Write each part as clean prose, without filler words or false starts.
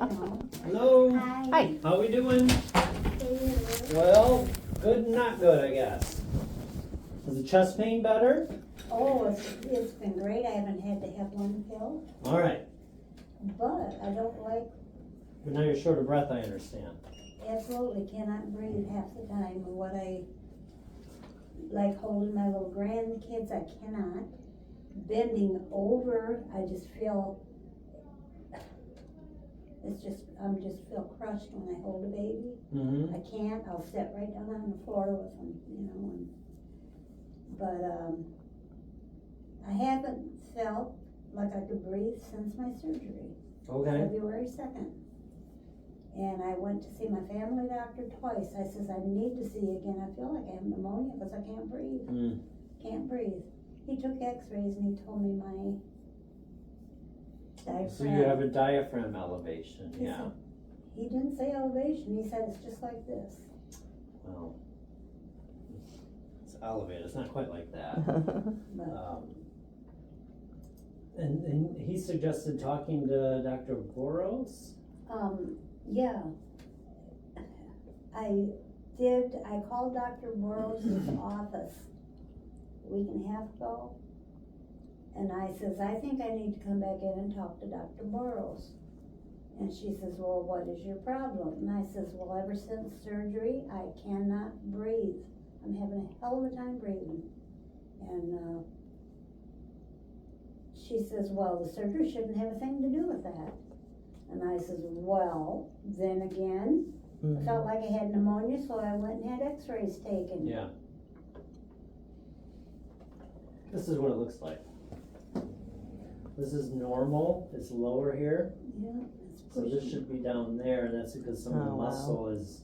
Hello. Hi. How we doing? Well, good and not good, I guess. Is the chest pain better? Oh, it's been great. I haven't had to have one pill, All right. but I don't But now you're short of breath, I understand. absolutely cannot breathe half the time. What I like holding my little grandkids, I cannot. Bending over, I just feel, I'm just feel crushed when I hold a baby. Mm-hmm. I can't, I'll sit right down on the floor with them, but I haven't felt like I could breathe since my surgery, Okay. February 2nd. And I went to see my family doctor twice. I says, I need to see you again. I feel like I have pneumonia because I can't breathe. Can't breathe. He took x-rays and he told me my diaphragm. So you have a diaphragm elevation, yeah. He didn't say elevation. He said it's just like this. Well, it's elevated. It's not quite like that. And he suggested talking to Dr. Boros? Yeah. I called Dr. Boros' office a week and a half ago. And I says, I think I need to come back in and talk to Dr. Boros. And she says, well, what is your problem? And I says, well, ever since surgery, I cannot breathe. I'm having a hell of a time breathing. And she says, well, the surgery shouldn't have a thing to do with that. And I says, well, then again, I felt like I had pneumonia, so I went and had x-rays taken. Yeah. This is what it looks like. This is normal. It's lower here. Yeah, it's So pushing. this should be down there, and that's because some of the muscle is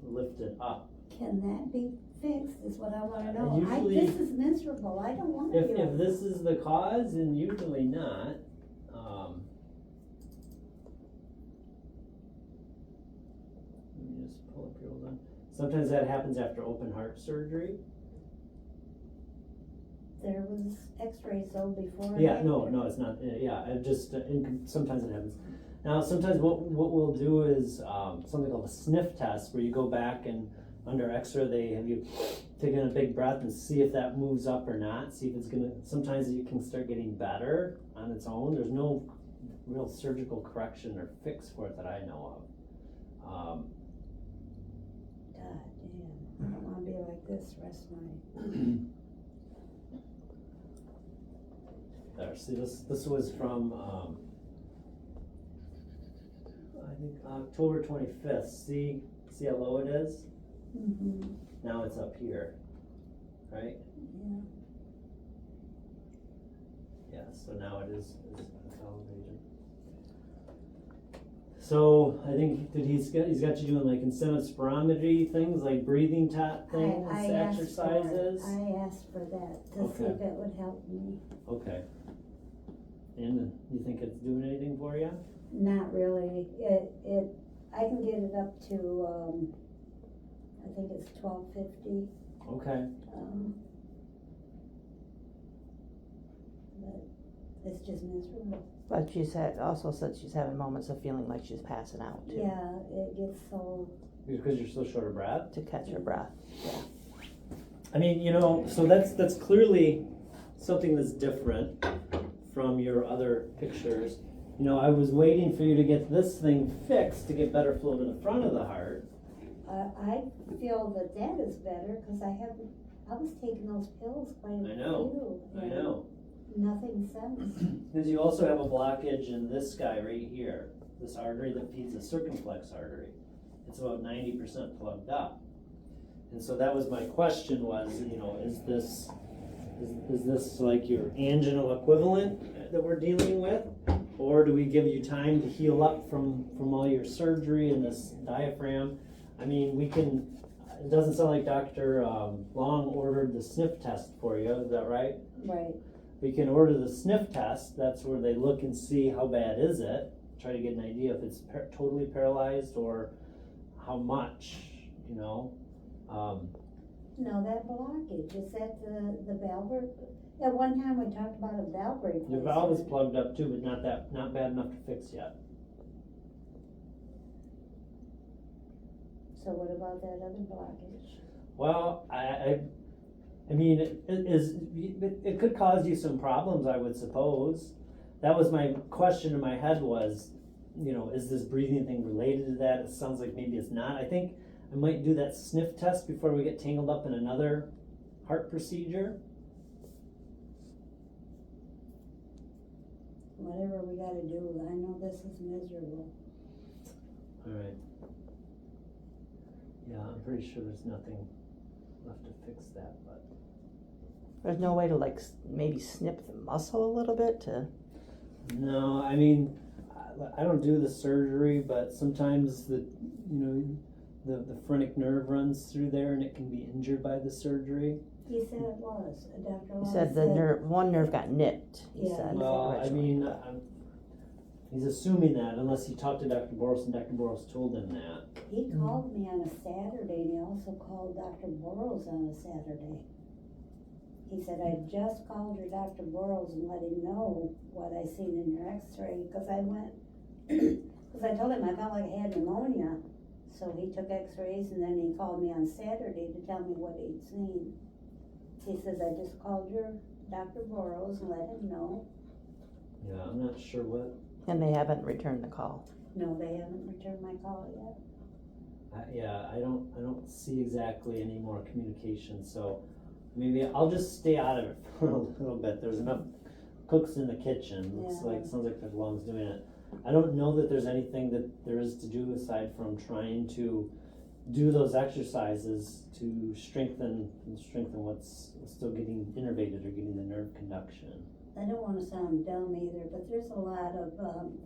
lifted up. Can that be fixed, is what I wanna know. Usually, this is miserable. I don't wanna if be this is the cause, and usually not. Let me just pull up your old one. Sometimes that happens after open heart surgery. There was x-rays though before. Yeah, no, it's not. Yeah, it just sometimes it happens. Now, sometimes what we'll do is something called a sniff test, where you go back and under X-ray they have you take in a big breath and see if that moves up or not. See if it's gonna. Sometimes you can start getting better on its own. There's no real surgical correction or fix for it that I know of. God damn, I don't wanna be like this the rest of my. There, see this was from I think October 25th. See how low it is? Mm-hmm. Now it's up here, right? Yeah. Yeah, so now it is elevated. So I think he's got you doing like incentive spirometry things, like breathing things, exercises. I asked for that to see if it would help me. Okay. And you think it's doing anything for you? Not really. I can get it up to I think it's 1250. Okay. But it's just miserable. But she also said she's having moments of feeling like she's passing out too. Yeah, it gets so. Because you're so short of breath? To catch her breath. Yeah. I mean, so that's clearly something that's different from your other pictures. I was waiting for you to get this thing fixed to get better flow to the front of the heart. I feel that is better because I was taking those pills quite a few. I know. Nothing since. Because you also have a blockage in this guy right here, this artery that feeds the circumflex artery. It's about 90% plugged up. And so that was my question was, is this like your anginal equivalent that we're dealing with? Or do we give you time to heal up from all your surgery and this diaphragm? I mean, it doesn't sound like Dr. Long ordered the sniff test for you, is that right? Right. We can order the sniff test. That's where they look and see how bad is it, try to get an idea if it's totally paralyzed or how much, No, that blockage, is that the valve? At one time we talked about a valve replacement. Your valve is plugged up too, but not bad enough to fix yet. So what about that other blockage? Well, I mean, it could cause you some problems, I would suppose. That was my question in my head was, you know, is this breathing thing related to that? It sounds like maybe it's not. I think I might do that sniff test before we get tangled up in another heart procedure. Whatever we gotta do, I know this is miserable. Alright. Yeah, I'm pretty sure there's nothing left to fix that, but. There's no way to like maybe snip the muscle a little bit to. No, I mean, I don't do the surgery, but sometimes the phrenic nerve runs through there and it can be injured by the surgery. He said it was, Dr. He Long said the nerve, one nerve got nipped. He Yeah. said. Well, I originally. mean, he's assuming that unless he talked to Dr. Boros and Dr. Boros told him that. He called me on a Saturday, and he also called Dr. Boros on a Saturday. He said, I just called your Dr. Boros and let him know what I seen in your x-ray, cause I went, cause I told him I felt like I had pneumonia. So he took x-rays and then he called me on Saturday to tell me what he'd seen. He says, I just called your Dr. Boros and let him know. Yeah, I'm not sure what. And they haven't returned the call. No, they haven't returned my call yet. I don't see exactly any more communication, so maybe I'll just stay out of it for a little bit. There's enough cooks in the kitchen. Sounds like Dr. Long's doing it. I don't know that there's anything that there is to do aside from trying to do those exercises to strengthen what's still getting innervated or getting the nerve conduction. I don't wanna sound dumb either, but there's a lot of,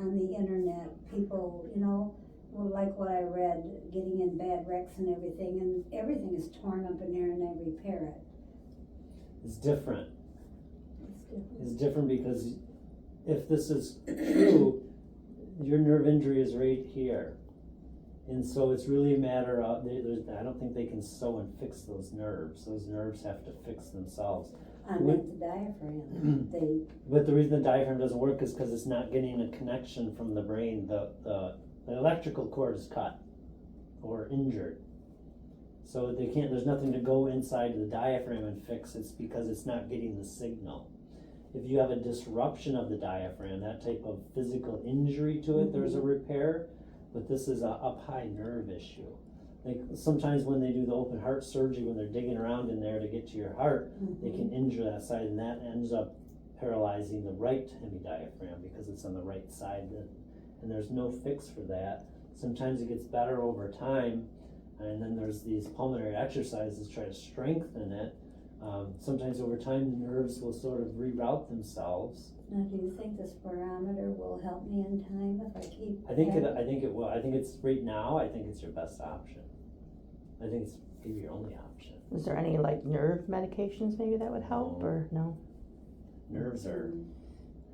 on the internet, people, you know, well, like what I read, getting in bad wrecks and everything is torn up in there and they repair it. It's different. It's different. Is different because if this is true, your nerve injury is right here. And so it's really a matter of, I don't think they can sew and fix those nerves. Those nerves have to fix themselves. I meant the diaphragm, But the reason the diaphragm doesn't work is because it's not getting a connection from the brain. The electrical cord is cut or injured. So they can't, there's nothing to go inside the diaphragm and fix. It's because it's not getting the signal. If you have a disruption of the diaphragm, that type of physical injury to it, there's a repair, but this is a up high nerve issue. Like sometimes when they do the open heart surgery, when they're digging around in there to get to your heart, they can injure that side, and that ends up paralyzing the right hemidiaphragm because it's on the right side, and there's no fix for that. Sometimes it gets better over time, and then there's these pulmonary exercises to try to strengthen it. Sometimes over time the nerves will sort of reroute themselves. Now, do you think the spirometer will help me in time if I keep? I think it will. I think it's right now. I think it's your best option. I think it's maybe your only option. Is there any like nerve medications maybe that would help or no? Nerves are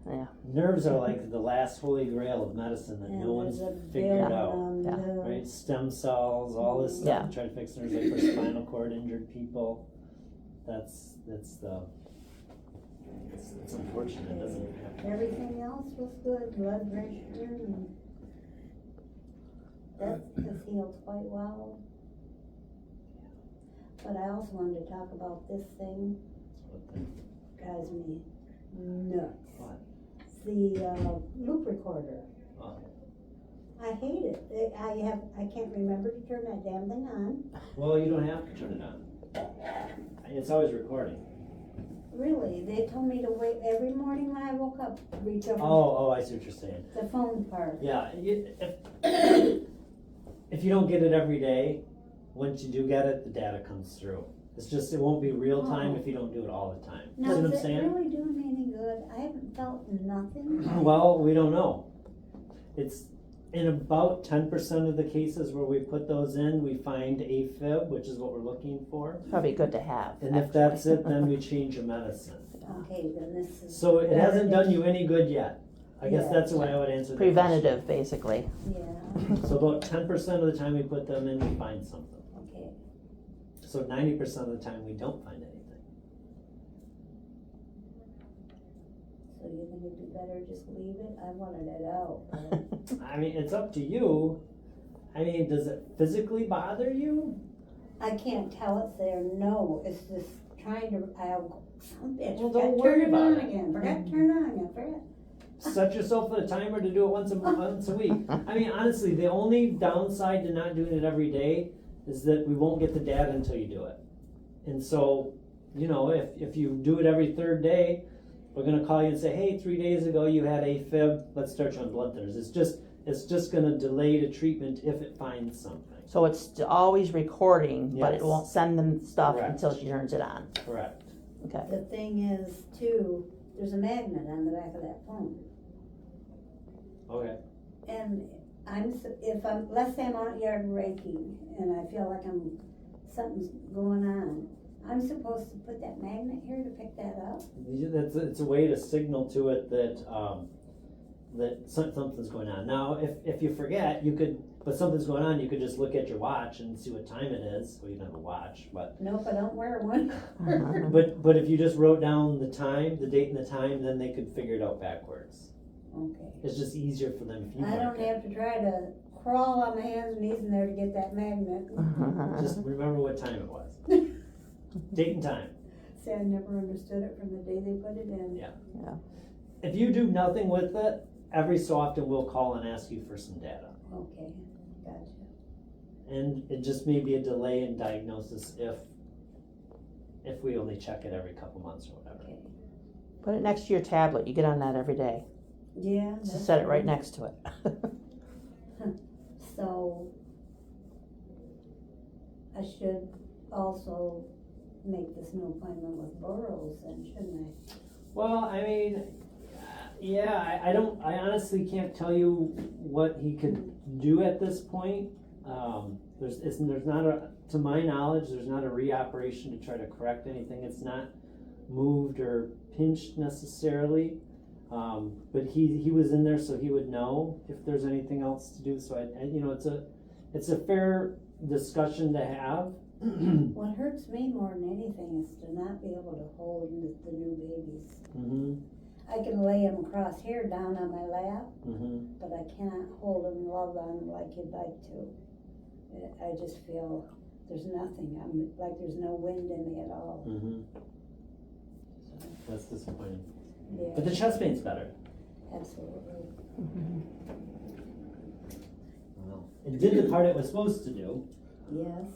Yeah. Nerves are like the last holy grail of medicine that no one's figured out. Right? Stem cells, all this stuff to try to fix nerves, like for spinal cord injured people. That's unfortunate, it doesn't happen. Everything else was good, blood pressure, and that has healed quite well. But I also wanted to talk about this thing, drives me nuts. What? The loop recorder. Oh. I hate it. I can't remember to turn that damn thing on. Well, you don't have to turn it on. It's always recording. Really, they told me to wait every morning when I woke up, reach over Oh, I see what you're saying. the phone part. Yeah, if you don't get it every day, once you do get it, the data comes through. It's just, it won't be real time if you don't do it all the time. Now, See what I'm is it saying? really doing me any good? I haven't felt nothing. Well, we don't know. It's in about 10% of the cases where we put those in, we find AFib, which is what we're looking for. Probably good to have. And if that's it, then we change your medicine. Okay, then this is. So it hasn't done you any good yet. I guess Yeah. that's the way I would answer that. Preventative, basically. Yeah, So about 10% of the time we put them in, we find something. okay. So 90% of the time we don't find anything. So you think it'd be better just leave it? I wanted it out, but I mean, it's up to you. I mean, does it physically bother you? I can't tell it's there, no, it's just trying to, I'll, some bitch, Well, forgot don't to worry turn it about on it. again, forgot to turn it on again, forgot. Set yourself a timer to do it once a week. I mean, honestly, the only downside to not doing it every day is that we won't get the data until you do it. And so, you know, if you do it every third day, we're gonna call you and say, hey, 3 days ago you had AFib, let's start you on blood thinners. It's just gonna delay the treatment if it finds something. So it's always recording, but Yes. it won't send them stuff Correct. until she turns it on. Correct. Okay. The thing is, too, there's a magnet on the back of that phone. Okay. And let's say I'm out yard raking and I feel like something's going on, I'm supposed to put that magnet here to pick that up? It's a way to signal to it that something's going on. Now, if you forget, but something's going on, you could just look at your watch and see what time it is. Well, you don't have a watch, but. Nope, I don't wear one. But if you just wrote down the time, the date and the time, then they could figure it out backwards. Okay. It's just easier for them if you I mark don't it. have to try to crawl on my hands and knees in there to get that magnet. Just remember what time it was. Date and time. See, I never understood it from the day they put it in. Yeah. If you do nothing with it, every so often we'll call and ask you for some data. Okay, gotcha. And it just may be a delay in diagnosis if we only check it every couple months or whatever. Okay. Put it next to your tablet. You get on that every day. Yeah. Just set it right next to it. So, I should also make this new appointment with Burroughs then, shouldn't I? Well, I mean, yeah, I honestly can't tell you what he could do at this point. There's not to my knowledge, there's not a reoperation to try to correct anything. It's not moved or pinched necessarily. But he was in there, so he would know if there's anything else to do. So it's a fair discussion to have. What hurts me more than anything is to not be able to hold the new babies. Mm-hmm. I can lay them across here down on my lap, Mm-hmm. but I cannot hold them and love on them like you'd like to. I just feel there's nothing. I'm like there's no wind in me at all. Mm-hmm. That's disappointing. Yeah, But the chest pain's better. absolutely. Well, it did the part it was supposed to do. Yes.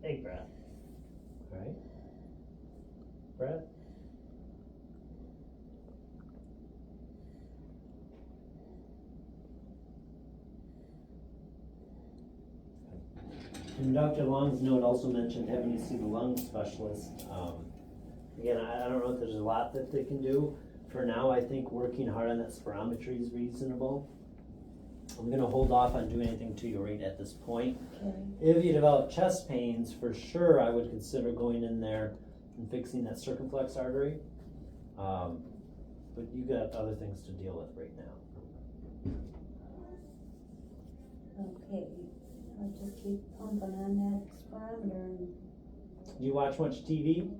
Big breath. All right. Breath. And Dr. Long's note also mentioned having you see the lung specialist. Again, I don't know if there's a lot that they can do. For now, I think working hard on that spirometry is reasonable. I'm gonna hold off on doing anything to you right at this point. Okay. If you develop chest pains, for sure, I would consider going in there and fixing that circumflex artery. But you got other things to deal with right now. Okay. I'll just keep pumping on that spirometer and Do you watch much TV?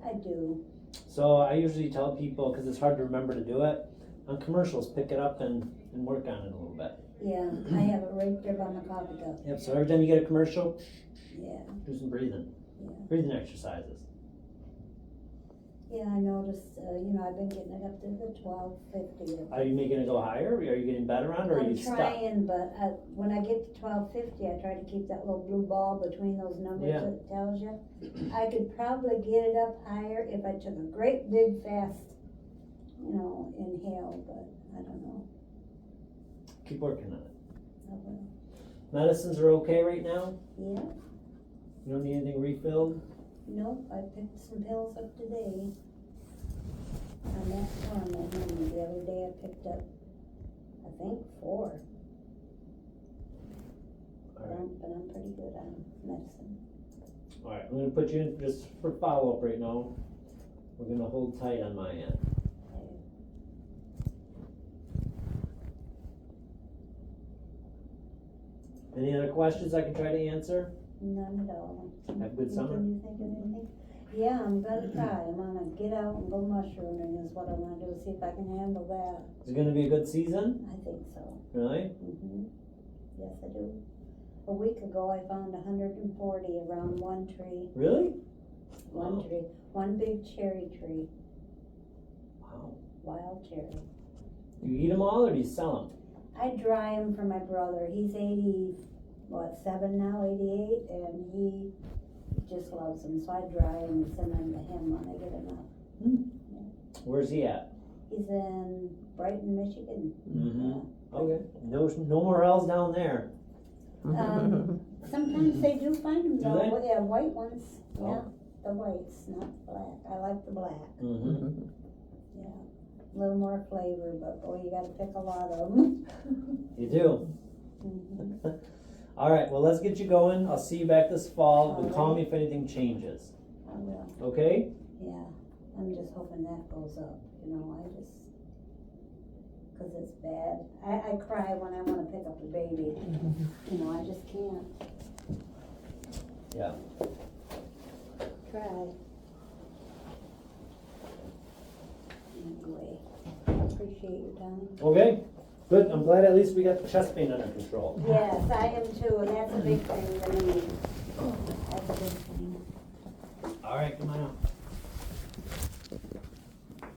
I do. So I usually tell people, because it's hard to remember to do it, on commercials, pick it up and work on it a little bit. Yeah, I have it right there by my coffee cup. Yep, so every time you get a commercial, Yeah, do some breathing. yeah. Breathing exercises. Yeah, I noticed, I've been getting it up to the 1250. Are you making it go higher? Are you getting better on it, or are you I'm stuck? trying, but when I get to 1250, I try to keep that little blue ball between those numbers Yeah. that tells you. I could probably get it up higher if I took a great big fast inhale, but I don't know. Keep working on it. I will. Medicines are okay right now? Yeah, You don't need anything refilled? nope, I picked some pills up today. On that farm, the other day I picked up, I think 4. Alright, But I'm pretty good on medicine. alright, I'm gonna put you in just for follow-up right now. We're gonna hold tight on my end. Any other questions I can try to answer? None at all. Have a good summer? Can you think of anything? Yeah, I'm gonna try. I'm gonna get out and go mushrooming is what I wanna do, see if I can handle that. Is it gonna be a good season? I think so. Really? Yes, I do. A week ago, I found 140 around one tree. Really? One Wow. tree. One big cherry tree. Wow. Wild cherry. Do you eat them all or do you sell them? I dry them for my brother. He's 7 now, 88, and he just loves them. So I dry them and send them to him when I get enough. Where's he at? He's in Brighton, Michigan. Okay. No morels down there. Sometimes they do find them Do though. they? Yeah, white ones. Oh. Yeah, the whites, not black. I like the black. Mm-hmm. Yeah, a little more flavor, but boy, you gotta pick a lot of them. You do. All right. Well, let's get you going. I'll see you back this fall. And call me if anything changes. I will. Okay? Yeah, I'm just hoping that goes up. Cause it's bad. I cry when I wanna pick up a baby. I just can't. Yeah. Try. Anyway, I appreciate your time. Okay. Good. I'm glad at least we got the chest pain under control. Yes, I am too, and that's a big thing to me. That's a big thing. All right. Come on out.